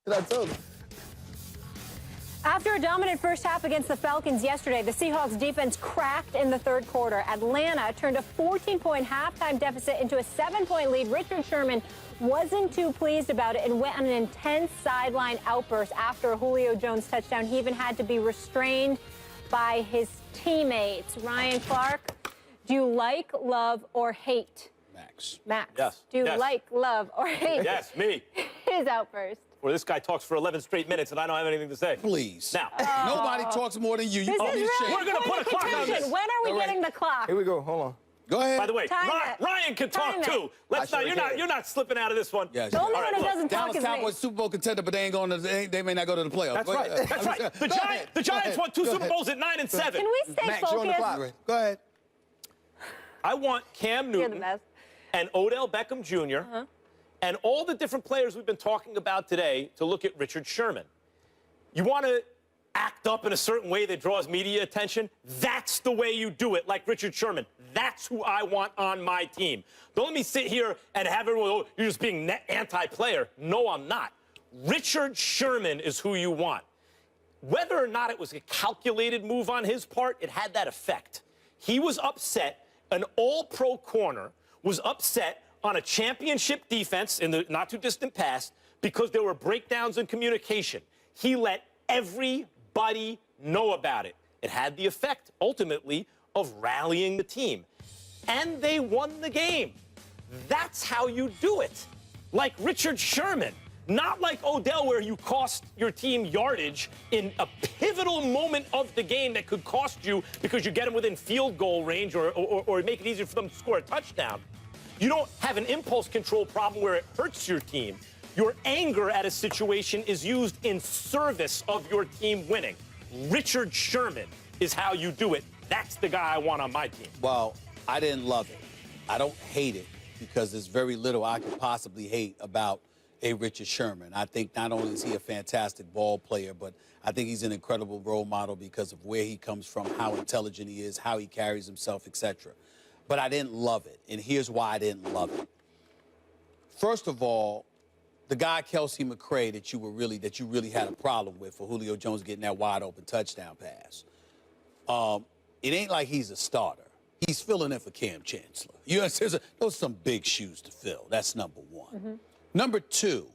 I told him. After a dominant first half against the Falcons yesterday, the Seahawks defense cracked in the third quarter. Atlanta turned a 14-point halftime deficit into a 7-point lead. Richard Sherman wasn't too pleased about it and went on an intense sideline outburst after a Julio Jones touchdown. He even had to be restrained by his teammates. Ryan Clark, do you like, love, or hate? Max. Yes. Do you Yes. like, love, or hate? Yes, me. His outburst. Where this guy talks for 11 straight minutes and I don't have anything to say. Please. Now. Nobody talks more than you. You This call is me really shit. We're gonna put a clock on this. When are we All right. getting the clock? Here we go. Hold on. Go ahead. By the way, Time it. Ryan can talk Time it. too. Let's I not. sure You're can. not slipping out of this one. Yes. The only All one right, who look. doesn't talk Dallas is me. Cowboys Super Bowl contender, but they ain't going to. They may not go to the playoffs. That's Go right. ahead. That's right. Go ahead. The Giants won 2 Go Super ahead. Bowls at 9 and 7. Can we stay Max, you're on the focused? clock. Go ahead. I want Cam You're the Newton best. and Odell Beckham Jr. And all the different players we've been talking about today to look at Richard Sherman. You want to act up in a certain way that draws media attention? That's the way you do it, like Richard Sherman. That's who I want on my team. Don't let me sit here and have everyone, oh, you're just being anti-player. No, I'm not. Richard Sherman is who you want. Whether or not it was a calculated move on his part, it had that effect. He was upset. An all-pro corner was upset on a championship defense in the not-too-distant past because there were breakdowns in communication. He let everybody know about it. It had the effect, ultimately, of rallying the team. And they won the game. That's how you do it. Like Richard Sherman. Not like Odell, where you cost your team yardage in a pivotal moment of the game that could cost you because you get them within field goal range or make it easier for them to score a touchdown. You don't have an impulse control problem where it hurts your team. Your anger at a situation is used in service of your team winning. Richard Sherman is how you do it. That's the guy I want on my team. Well, I didn't love it. I don't hate it because there's very little I could possibly hate about a Richard Sherman. I think not only is he a fantastic ball player, but I think he's an incredible role model because of where he comes from, how intelligent he is, how he carries himself, etc. But I didn't love it, and here's why I didn't love it. First of all, the guy Kelsey McCray that you really had a problem with for Julio Jones getting that wide open touchdown pass. It ain't like he's a starter. He's filling in for Cam Chancellor. You know, those are some big shoes to fill. That's number one. Number two,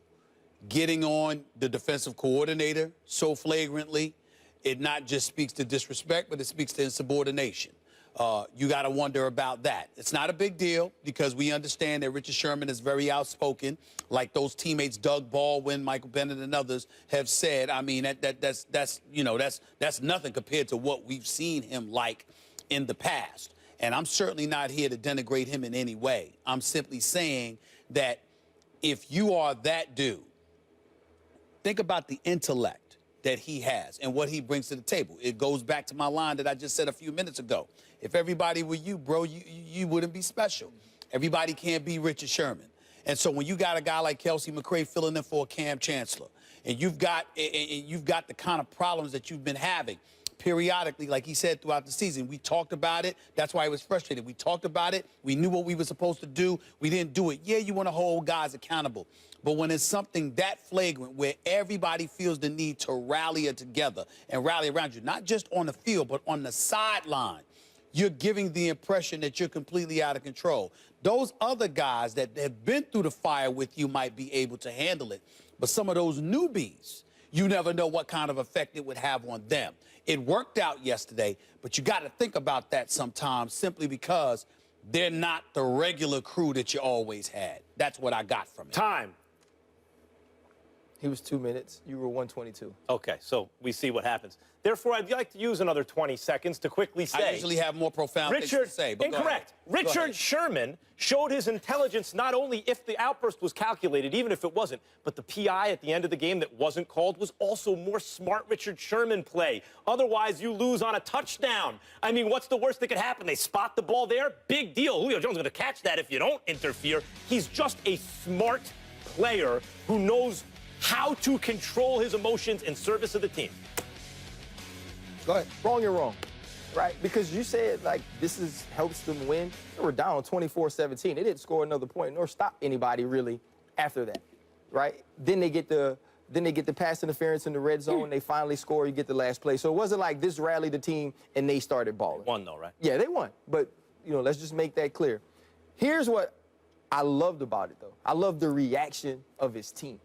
getting on the defensive coordinator so flagrantly, it not just speaks to disrespect, but it speaks to insubordination. You got to wonder about that. It's not a big deal because we understand that Richard Sherman is very outspoken, like those teammates Doug Baldwin, Michael Bennett, and others have said. I mean, that's nothing compared to what we've seen him like in the past. And I'm certainly not here to denigrate him in any way. I'm simply saying that if you are that dude, think about the intellect that he has and what he brings to the table. It goes back to my line that I just said a few minutes ago. If everybody were you, bro, you wouldn't be special. Everybody can't be Richard Sherman. And so when you got a guy like Kelsey McCray filling in for Cam Chancellor, and you've got the kind of problems that you've been having periodically, like he said, throughout the season. We talked about it. That's why he was frustrated. We talked about it. We knew what we were supposed to do. We didn't do it. Yeah, you want to hold guys accountable. But when it's something that flagrant where everybody feels the need to rally together and rally around you, not just on the field, but on the sideline, you're giving the impression that you're completely out of control. Those other guys that have been through the fire with you might be able to handle it. But some of those newbies, you never know what kind of effect it would have on them. It worked out yesterday, but you got to think about that sometimes simply because they're not the regular crew that you always had. That's what I got from it. Time. He was 2 minutes. You were 122. Okay, so we see what happens. Therefore, I'd like to use another 20 seconds to quickly say... I usually have more profound things to say, but incorrect. Richard Sherman showed his intelligence not only if the outburst was calculated, even if it wasn't, but the PI at the end of the game that wasn't called was also more smart Richard Sherman play. Otherwise, you lose on a touchdown. I mean, what's the worst that could happen? They spot the ball there? Big deal. Julio Jones is going to catch that if you don't interfere. He's just a smart player who knows how to control his emotions in service of the team. Go ahead. Wrong, you're wrong, right? Because you said, like, helps them win. They were down 24-17. They didn't score another point nor stop anybody, really, after that, right? Then they get the Then they get the pass interference in the red zone. They finally score. You get the last play. So it wasn't like this rallied the team and they started balling. Won, though, right? Yeah, they won. But, you know, let's just make that clear. Here's what I loved about it, though. I love the reaction of his team,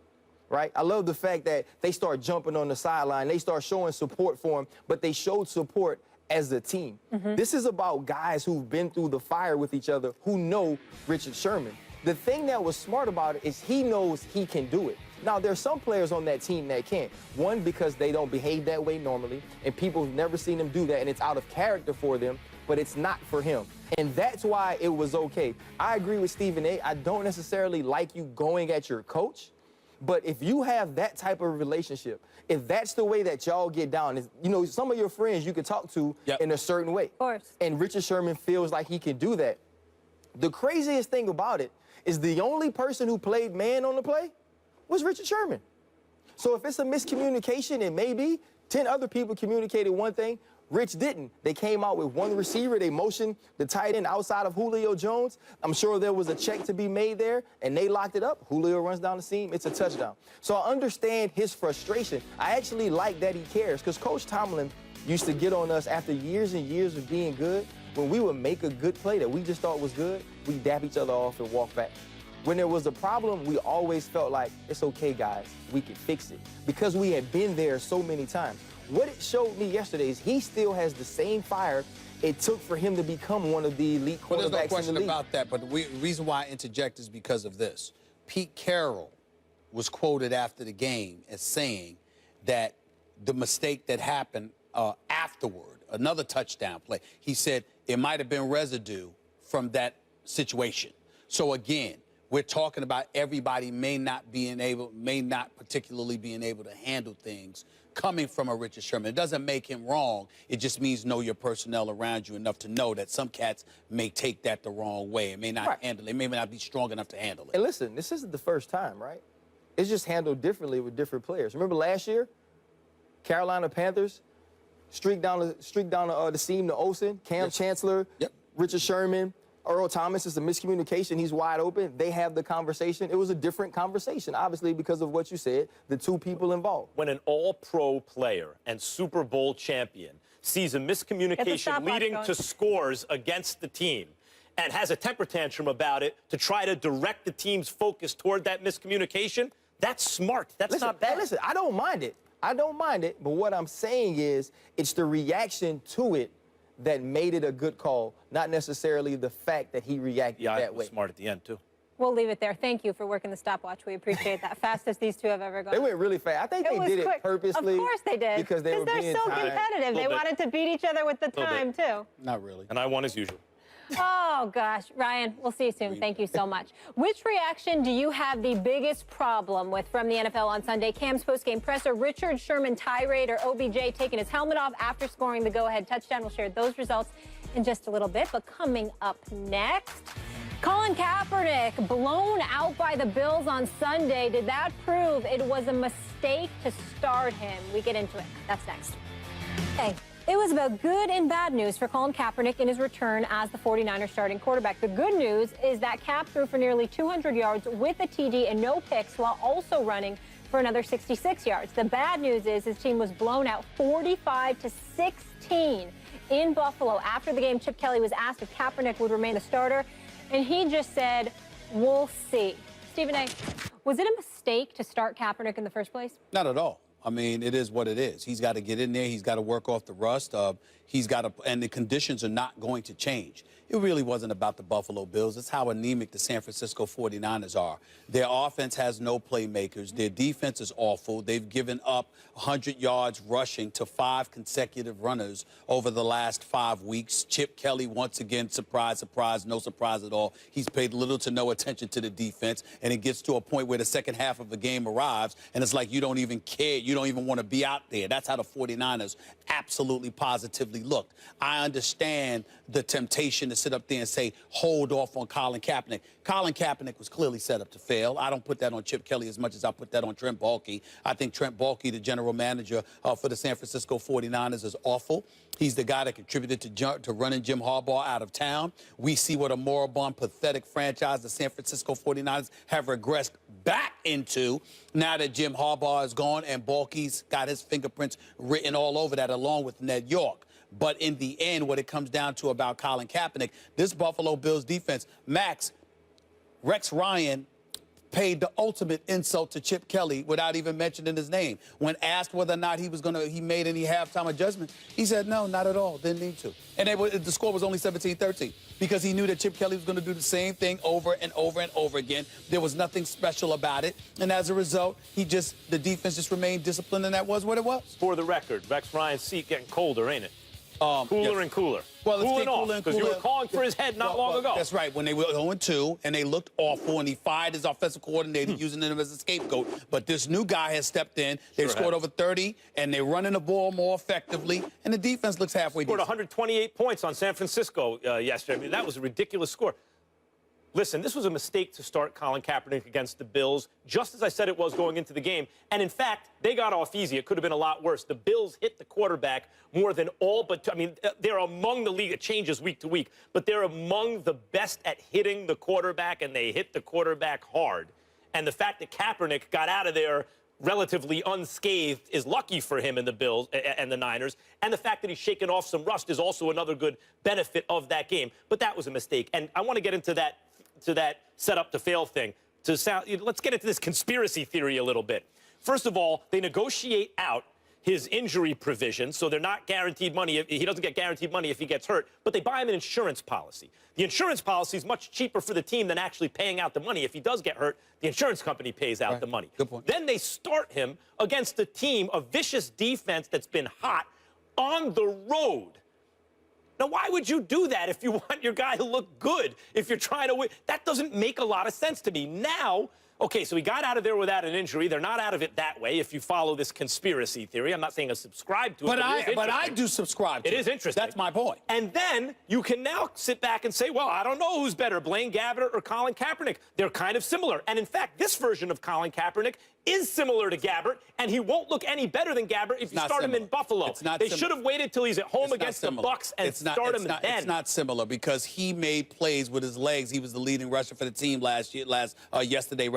right? I love the fact that they start jumping on the sideline. They start showing support for him, but they showed support as a team. This is about guys who've been through the fire with each other who know Richard Sherman. The thing that was smart about it is he knows he can do it. Now, there's some players on that team that can't. One, because they don't behave that way normally, and people have never seen them do that, and it's out of character for them, but it's not for him. And that's why it was okay. I agree with Stephen A. I don't necessarily like you going at your coach, but if you have that type of relationship, if that's the way that y'all get down, you know, some of your friends you can talk to in a certain way. Of course. And Richard Sherman feels like he can do that. The craziest thing about it is the only person who played man on the play was Richard Sherman. So if it's a miscommunication, it may be 10 other people communicated one thing. Rich didn't. They came out with one receiver. They motioned the tight end outside of Julio Jones. I'm sure there was a check to be made there, and they locked it up. Julio runs down the seam. It's a touchdown. So I understand his frustration. I actually like that he cares, because Coach Tomlin used to get on us after years and years of being good. When we would make a good play that we just thought was good, we dap each other off and walk back. When there was a problem, we always felt like, it's okay, guys, we can fix it, because we had been there so many times. What it showed me yesterday is he still has the same fire it took for him to become one of the elite quarterbacks in the league. Well, there's no question about that, but the reason why I interject is because of this. Pete Carroll was quoted after the game as saying that the mistake that happened afterward, another touchdown play, he said it might have been residue from that situation. So again, we're talking about everybody may not particularly being able to handle things coming from a Richard Sherman. It doesn't make him wrong. It just means know your personnel around you enough to know that some cats may take that the wrong way. It may not handle it. It may not be strong enough to handle it. And listen, this isn't the first time, right? It's just handled differently with different players. Remember last year, Carolina Panthers streaked down the seam to Olsen, Cam Chancellor, Richard Sherman, Earl Thomas. Is a miscommunication. He's wide open. They have the conversation. It was a different conversation, obviously, because of what you said, the two people involved. When an all-pro player and Super Bowl champion sees a miscommunication leading to scores against the team and has a temper tantrum about it to try to direct the team's focus toward that miscommunication, that's smart. That's not bad. Listen, I don't mind it. I don't mind it. But what I'm saying is it's the reaction to it that made it a good call, not necessarily the fact that he reacted that way. Smart at the end, too. We'll leave it there. Thank you for working the stopwatch. We appreciate that. Fastest these two have ever gone. They went really fast. I think they did it purposely. Of course they did. Because they're so competitive. They wanted to beat each other with the time, too. Not really. And I won as usual. Oh, gosh. Ryan, we'll see you soon. Thank you so much. Which reaction do you have the biggest problem with from the NFL on Sunday? Cam's postgame presser, Richard Sherman tirade, or OBJ taking his helmet off after scoring the go-ahead touchdown? We'll share those results in just a little bit. But coming up next, Colin Kaepernick blown out by the Bills on Sunday. Did that prove it was a mistake to start him? We get into it. That's next. Hey. It was about good and bad news for Colin Kaepernick in his return as the 49ers starting quarterback. The good news is that Cap threw for nearly 200 yards with a TD and no picks while also running for another 66 yards. The bad news is his team was blown out 45-16 in Buffalo. After the game, Chip Kelly was asked if Kaepernick would remain the starter, and he just said, we'll see. Stephen A., was it a mistake to start Kaepernick in the first place? Not at all. I mean, it is what it is. He's got to get in there. He's got to work off the rust. And the conditions are not going to change. It really wasn't about the Buffalo Bills. It's how anemic the San Francisco 49ers are. Their offense has no playmakers. Their defense is awful. They've given up 100 yards rushing to 5 consecutive runners over the last 5 weeks. Chip Kelly, once again, surprise, surprise, no surprise at all. He's paid little to no attention to the defense, and it gets to a point where the second half of the game arrives, and it's like you don't even care. You don't even want to be out there. That's how the 49ers absolutely positively looked. I understand the temptation to sit up there and say, hold off on Colin Kaepernick. Colin Kaepernick was clearly set up to fail. I don't put that on Chip Kelly as much as I put that on Trent Baalke. I think Trent Baalke, the general manager for the San Francisco 49ers, is awful. He's the guy that contributed to running Jim Harbaugh out of town. We see what a moribund, pathetic franchise the San Francisco 49ers have regressed back into now that Jim Harbaugh is gone and Balky's got his fingerprints written all over that, along with Ned York. But in the end, what it comes down to about Colin Kaepernick, this Buffalo Bills defense, Max, Rex Ryan paid the ultimate insult to Chip Kelly without even mentioning his name. When asked whether or not he made any halftime adjustments, he said, no, not at all, didn't need to. And the score was only 17-13 because he knew that Chip Kelly was going to do the same thing over and over and over again. There was nothing special about it. And as a result, the defense just remained disciplined, and that was what it was. For the record, Rex Ryan's seat getting colder, ain't it? Cooler and cooler. Well, cooling off, because you were calling for his head not long ago. That's right. When they were 0-2 and they looked awful and he fired his offensive coordinator using him as a scapegoat. But this new guy has stepped in. They've scored over 30, and they're running the ball more effectively, and the defense looks halfway decent. Scored 128 points on San Francisco yesterday. I mean, that was a ridiculous score. Listen, this was a mistake to start Colin Kaepernick against the Bills, just as I said it was going into the game. And in fact, they got off easy. It could have been a lot worse. The Bills hit the quarterback more than all, but I mean, they're among the league. It changes week to week, but they're among the best at hitting the quarterback, and they hit the quarterback hard. And the fact that Kaepernick got out of there relatively unscathed is lucky for him and the Bills and the Niners. And the fact that he's shaken off some rust is also another good benefit of that game. But that was a mistake. And I want to get into that set up to fail thing. Let's get into this conspiracy theory a little bit. First of all, they negotiate out his injury provision, so they're not guaranteed money. He doesn't get guaranteed money if he gets hurt, but they buy him an insurance policy. The insurance policy is much cheaper for the team than actually paying out the money. If he does get hurt, the insurance company pays out the money. Good point. Then they start him against a team, a vicious defense that's been hot, on the road. Now, why would you do that if you want your guy to look good, if you're trying to win? That doesn't make a lot of sense to me. Now, okay, so he got out of there without an injury. They're not out of it that way if you follow this conspiracy theory. I'm not saying I subscribe to it, but I do subscribe to it. It is interesting. That's my point. And then you can now sit back and say, well, I don't know who's better, Blaine Gabbert or Colin Kaepernick. They're kind of similar. And in fact, this version of Colin Kaepernick is similar to Gabbert, and he won't look any better than Gabbert if you start him in Buffalo. They should have waited till he's at home against the Bucs and start him then. It's not similar because he made plays with his legs. He was the leading rusher for the team yesterday,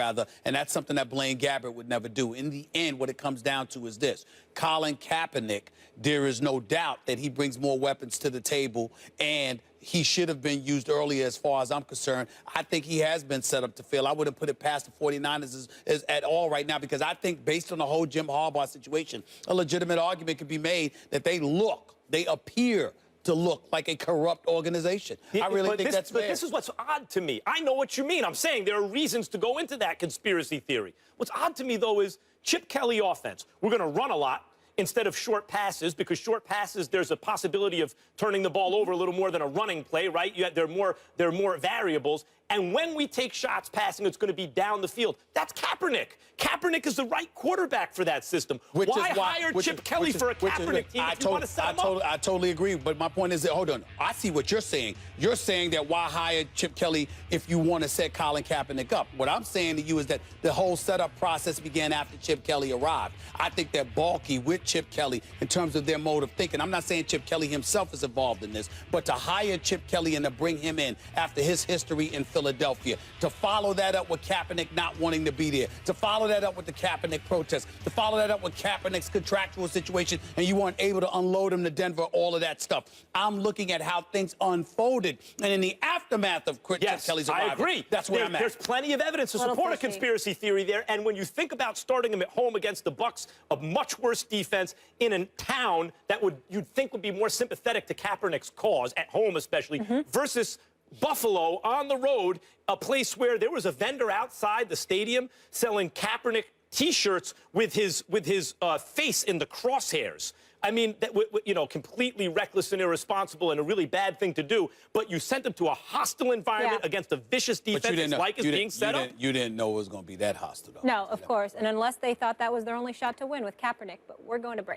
and that's something that Blaine Gabbert would never do. In the end, what it comes down to is this. Colin Kaepernick, there is no doubt that he brings more weapons to the table, and he should have been used earlier as far as I'm concerned. I think he has been set up to fail. I wouldn't put it past the 49ers at all right now because I think based on the whole Jim Harbaugh situation, a legitimate argument could be made that they appear to look like a corrupt organization. I really think that's fair. But this is what's odd to me. I know what you mean. I'm saying there are reasons to go into that conspiracy theory. What's odd to me, though, is Chip Kelly offense. We're going to run a lot instead of short passes, because short passes, there's a possibility of turning the ball over a little more than a running play, right? There are more variables. And when we take shots passing, it's going to be down the field. That's Kaepernick. Kaepernick is the right quarterback for that system. Why hire Chip Kelly for a Kaepernick team if you want to set him up? I totally agree, but my point is that, hold on, I see what you're saying. You're saying that why hire Chip Kelly if you want to set Colin Kaepernick up? What I'm saying to you is that the whole setup process began after Chip Kelly arrived. I think that Balky with Chip Kelly in terms of their mode of thinking. I'm not saying Chip Kelly himself is involved in this, but to hire Chip Kelly and to bring him in after his history in Philadelphia, to follow that up with Kaepernick not wanting to be there, to follow that up with the Kaepernick protest, to follow that up with Kaepernick's contractual situation, and you weren't able to unload him to Denver, all of that stuff. I'm looking at how things unfolded, and in the aftermath of Chip Kelly's arrival, I agree. That's where I'm at. There's plenty of evidence to support a conspiracy theory there, and when you think about starting him at home against the Bucs, a much worse defense in a town that you'd think would be more sympathetic to Kaepernick's cause, at home especially, versus Buffalo on the road, a place where there was a vendor outside the stadium selling Kaepernick T-shirts with his face in the crosshairs. I mean, completely reckless and irresponsible and a really bad thing to do. But you sent them to a hostile environment against a vicious defense is being set up. You didn't know it was going to be that hostile. No, of course. And unless they thought that was their only shot to win with Kaepernick. But we're going to break.